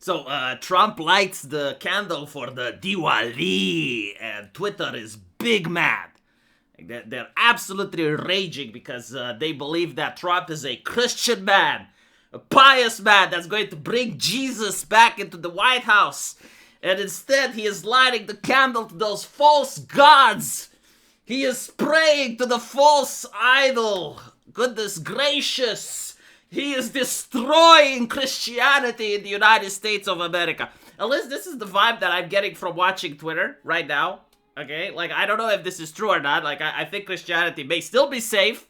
So Trump lights the candle for the Diwali, and Twitter is big mad. They're absolutely raging because they believe that Trump is a Christian man, a pious man that's going to bring Jesus back into the White House. And instead, he is lighting the candle to those false gods. He is praying to the false idol. Goodness gracious. He is destroying Christianity in the United States of America. At least this is the vibe that I'm getting from watching Twitter right now. Okay, like, I don't know if this is true or not. Like, I think Christianity may still be safe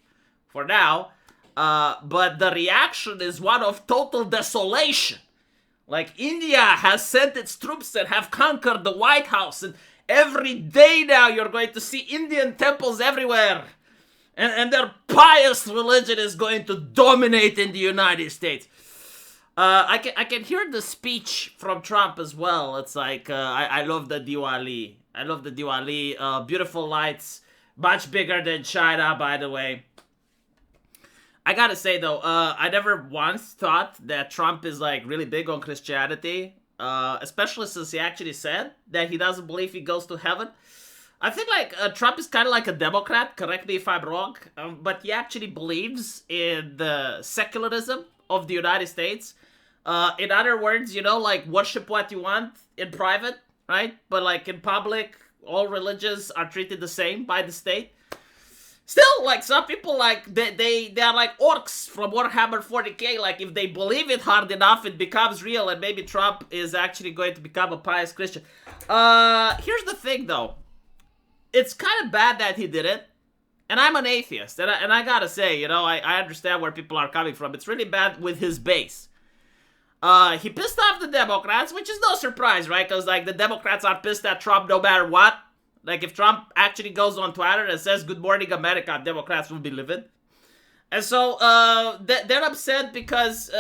for now, but the reaction is one of total desolation. Like, India has sent its troops and have conquered the White House, and every day now you're going to see Indian temples everywhere, and their pious religion is going to dominate in the United States. I can hear the speech from Trump as well. It's like, I love the Diwali. I love the Diwali. Beautiful lights. Much bigger than China, by the way. I gotta say, though, I never once thought that Trump is, like, really big on Christianity. Especially since he actually said that he doesn't believe he goes to heaven. I think, like, Trump is kind of like a Democrat. Correct me if I'm wrong. But he actually believes in the secularism of the United States. In other words, you know, like, worship what you want in private. Right? But like in public, all religions are treated the same by the state. Still, like, some people, like, they are like orcs from Warhammer 40k. Like, if they believe it hard enough, it becomes real, and maybe Trump is actually going to become a pious Christian. Here's the thing, though. It's kind of bad that he did it. And I'm an atheist, and I gotta say, you know, I understand where people are coming from. It's really bad with his base. He pissed off the Democrats, which is no surprise, right? Because, like, the Democrats are pissed at Trump no matter what. Like, if Trump actually goes on Twitter and says, "Good morning, America," Democrats will be livid. And so, they're upset because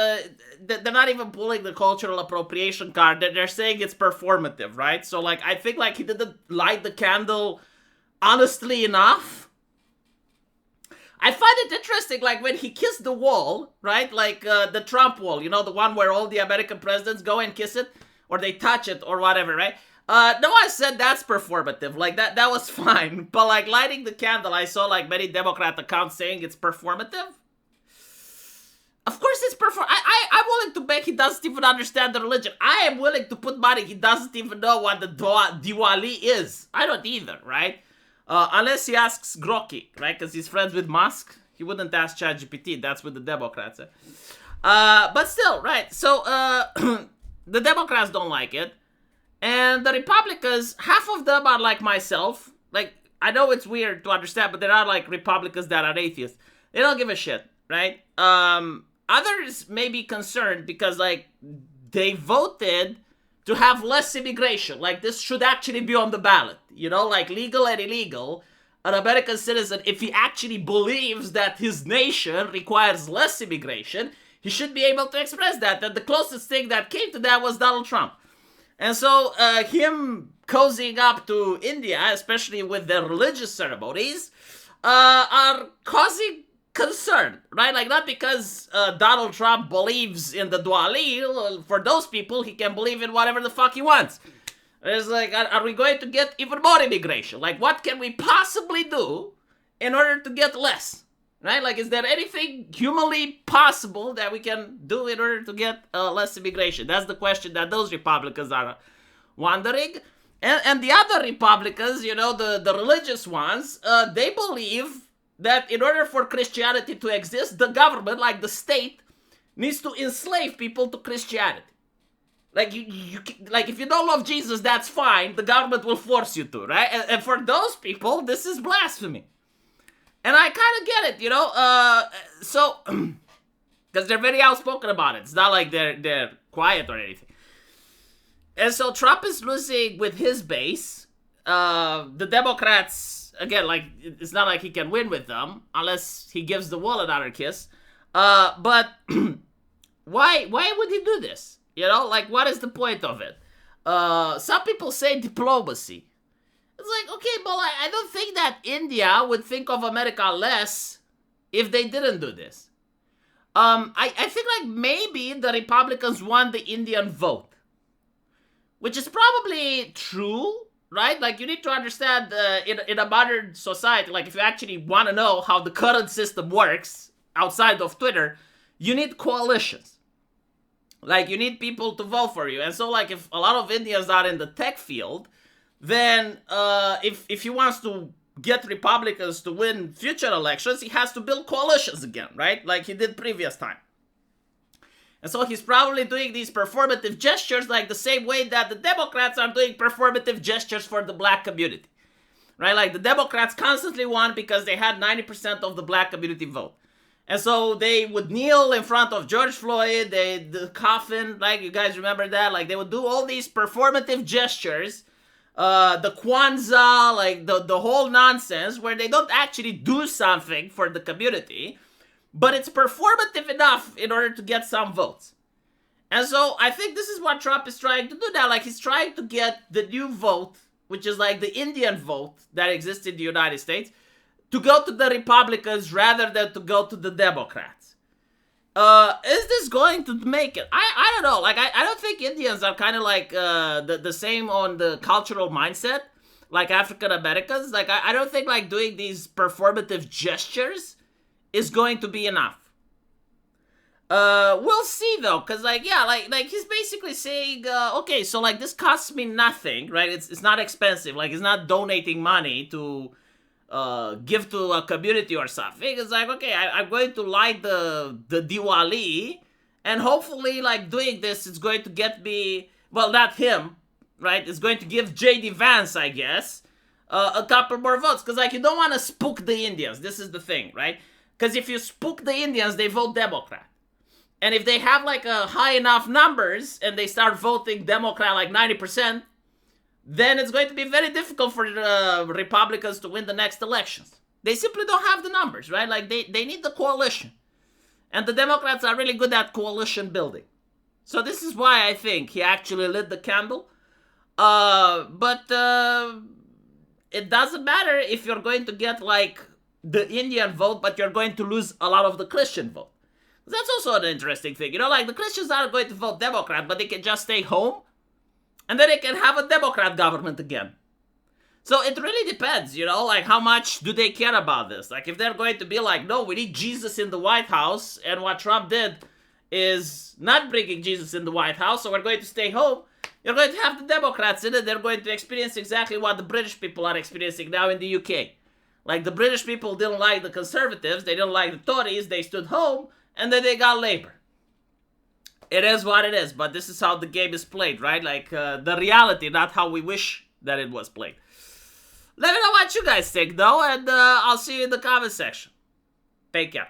they're not even pulling the cultural appropriation card. They're saying it's performative, right? So, like, I think, like, he didn't light the candle honestly enough. I find it interesting, like, when he kissed the wall, right? Like, the Trump wall, you know, the one where all the American presidents go and kiss it, or they touch it, or whatever, right? No, I said that's performative. Like, that was fine. But, like, lighting the candle, I saw, like, many Democrat accounts saying it's performative. Of course it's I'm willing to bet he doesn't even understand the religion. I am willing to put money he doesn't even know what the Diwali is. I don't either, right? Unless he asks Grokky, right? Because he's friends with Musk. He wouldn't ask ChatGPT. That's what the Democrats say. But still, right? So, the Democrats don't like it. And the Republicans, half of them are like myself. Like, I know it's weird to understand, but there are, like, Republicans that are atheists. They don't give a shit, right? Others may be concerned because, like, they voted to have less immigration. Like, this should actually be on the ballot. You know, like, legal and illegal. An American citizen, if he actually believes that his nation requires less immigration, he should be able to express that. And the closest thing that came to that was Donald Trump. And so, him cozying up to India, especially with their religious ceremonies, are causing concern, right? Like, not because Donald Trump believes in the Diwali. For those people, he can believe in whatever the fuck he wants. It's like, are we going to get even more immigration? Like, what can we possibly do in order to get less? Right? Like, is there anything humanly possible that we can do in order to get less immigration? That's the question that those Republicans are wondering. And the other Republicans, you know, the religious ones, they believe that in order for Christianity to exist, the government, like the state, needs to enslave people to Christianity. Like, like, if you don't love Jesus, that's fine. The government will force you to, right? And for those people, this is blasphemy. And I kind of get it, you know? So, because they're very outspoken about it. It's not like they're quiet or anything. And so Trump is losing with his base. The Democrats, again, like, it's not like he can win with them unless he gives the wall another kiss. But why would he do this? You know, like, what is the point of it? Some people say diplomacy. It's like, okay, but I don't think that India would think of America less if they didn't do this. I think, like, maybe the Republicans want the Indian vote. which is probably true, right? Like, you need to understand in a modern society, like, if you actually want to know how the current system works outside of Twitter, you need coalitions. Like, you need people to vote for you. And so, like, if a lot of Indians are in the tech field, then if he wants to get Republicans to win future elections, he has to build coalitions again, right? Like he did previous time. And so he's probably doing these performative gestures like the same way that the Democrats are doing performative gestures for the black community. Right? Like the Democrats constantly won because they had 90% of the black community vote. And so they would kneel in front of George Floyd, the coffin, like you guys remember that? Like they would do all these performative gestures, the Kwanzaa, like the whole nonsense where they don't actually do something for the community. But it's performative enough in order to get some votes. And so I think this is what Trump is trying to do now. Like he's trying to get the new vote, which is like the Indian vote that exists in the United States, to go to the Republicans rather than to go to the Democrats. Is this going to make it? I don't know. Like I don't think Indians are kind of like the same on the cultural mindset like African Americans. Like I don't think like doing these performative gestures is going to be enough. We'll see though, cause like yeah, like he's basically saying, okay, so like this costs me nothing, right? It's not expensive. Like he's not donating money to give to a community or something. It's like okay, I'm going to light the Diwali, and hopefully like doing this is going to get me, well, not him, right? It's going to give J.D. Vance, I guess, a couple more votes, cause like you don't want to spook the Indians. This is the thing, right? Because if you spook the Indians, they vote Democrat. And if they have like a high enough numbers and they start voting Democrat like 90%, then it's going to be very difficult for the Republicans to win the next elections. They simply don't have the numbers, right? Like they need the coalition. And the Democrats are really good at coalition building. So this is why I think he actually lit the candle. But it doesn't matter if you're going to get like the Indian vote, but you're going to lose a lot of the Christian vote. That's also an interesting thing. You know, like the Christians aren't going to vote Democrat, but they can just stay home and then they can have a Democrat government again. So it really depends, you know, like how much do they care about this? Like if they're going to be like, no, we need Jesus in the White House, and what Trump did is not bringing Jesus in the White House, so we're going to stay home. You're going to have the Democrats in it. They're going to experience exactly what the British people are experiencing now in the UK. Like, the British people didn't like the Conservatives, they didn't like the Tories, they stood home, and then they got Labour. It is what it is, but this is how the game is played, right? Like, the reality, not how we wish that it was played. Let me know what you guys think, though, and I'll see you in the comment section. Take care.